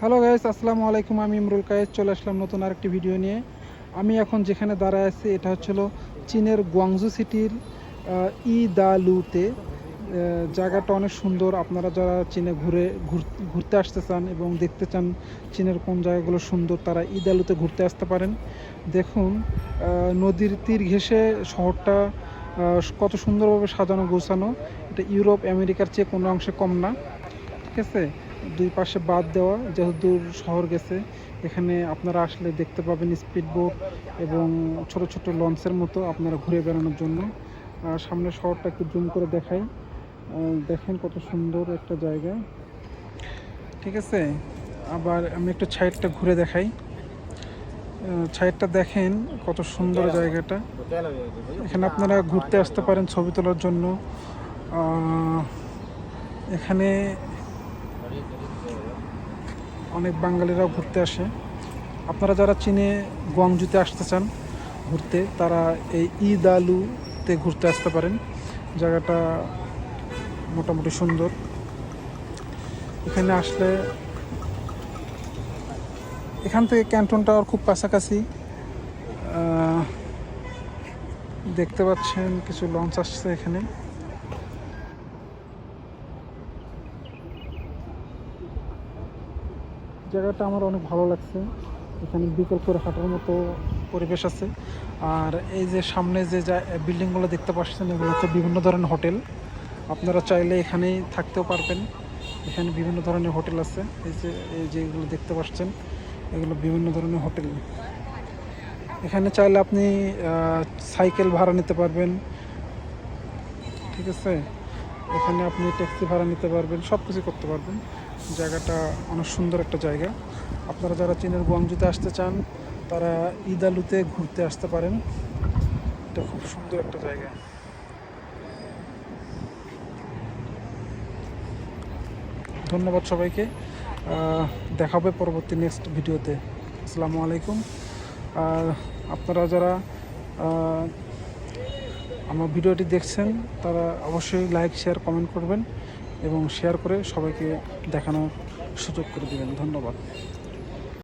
Hello guys, আসসালামু আলাইকুম। আমি ইমরুল কায়েস চলে আসলাম নতুন আরেকটি ভিডিও নিয়ে। আমি এখন যেখানে দাঁড়ায় আছি এটা হচ্ছিল চীনের গুয়াংজু সিটির ইদালুতে। জায়গাটা অনেক সুন্দর। আপনারা যারা চীনে ঘুরতে আসতে চান এবং দেখতে চান চীনের কোন জায়গাগুলো সুন্দর, তারা ইদালুতে ঘুরতে আসতে পারেন। দেখুন, নদীর তীর ঘেঁষে শহরটা কত সুন্দরভাবে সাজানো গোছানো। এটা ইউরোপ আমেরিকার চেয়ে কোনো অংশে কম না। ঠিক আছে, দুই পাশে বাঁধ দেওয়া, যতদূর শহর গেছে। এখানে আপনারা আসলে দেখতে পাবেন স্পিড বোট এবং ছোট ছোট লঞ্চের মতো আপনারা ঘুরে বেড়ানোর জন্য। সামনে শহরটা একটু জুম করে দেখাই। দেখেন কত সুন্দর একটা জায়গা। ঠিক আছে, আবার আমি একটু সাইডটা ঘুরে দেখাই। সাইডটা দেখেন কত সুন্দর জায়গাটা। এখানে আপনারা ঘুরতে আসতে পারেন ছবি তোলার জন্য। এখানে অনেক বাঙালিরাও ঘুরতে আসে। আপনারা যারা চীনে গুয়াংজুতে আসতে চান ঘুরতে, তারা এই ইদালুতে ঘুরতে আসতে পারেন। জায়গাটা মোটামুটি সুন্দর। এখানে আসলে এখান থেকে ক্যান্টন টাওয়ার খুব কাছাকাছি। দেখতে পাচ্ছেন কিছু লঞ্চ আসছে এখানে। জায়গাটা আমার অনেক ভালো লাগছে। এখানে বিকল্প করে হাঁটার মতো পরিবেশ আছে। আর এই যে সামনে যে বিল্ডিংগুলো দেখতে পাচ্ছেন, এগুলো হচ্ছে বিভিন্ন ধরনের হোটেল। আপনারা চাইলে এখানেই থাকতেও পারবেন। এখানে বিভিন্ন ধরনের হোটেল আছে। এই যে এগুলো দেখতে পাচ্ছেন, এগুলো বিভিন্ন ধরনের হোটেল। এখানে চাইলে আপনি সাইকেল ভাড়া নিতে পারবেন। ঠিক আছে, এখানে আপনি ট্যাক্সি ভাড়া নিতে পারবেন, সব কিছু করতে পারবেন। জায়গাটা অনেক সুন্দর একটা জায়গা। আপনারা যারা চীনের গুয়াংজুতে আসতে চান, তারা ইদালুতে ঘুরতে আসতে পারেন। এটা খুব সুন্দর একটা জায়গা। ধন্যবাদ সবাইকে। দেখা হবে পরবর্তী নেক্সট ভিডিওতে। আসসালামু আলাইকুম। আর আপনারা যারা আমার ভিডিওটি দেখছেন, তারা অবশ্যই লাইক, শেয়ার, কমেন্ট করবেন এবং শেয়ার করে সবাইকে দেখানোর সুযোগ করে দেবেন। ধন্যবাদ।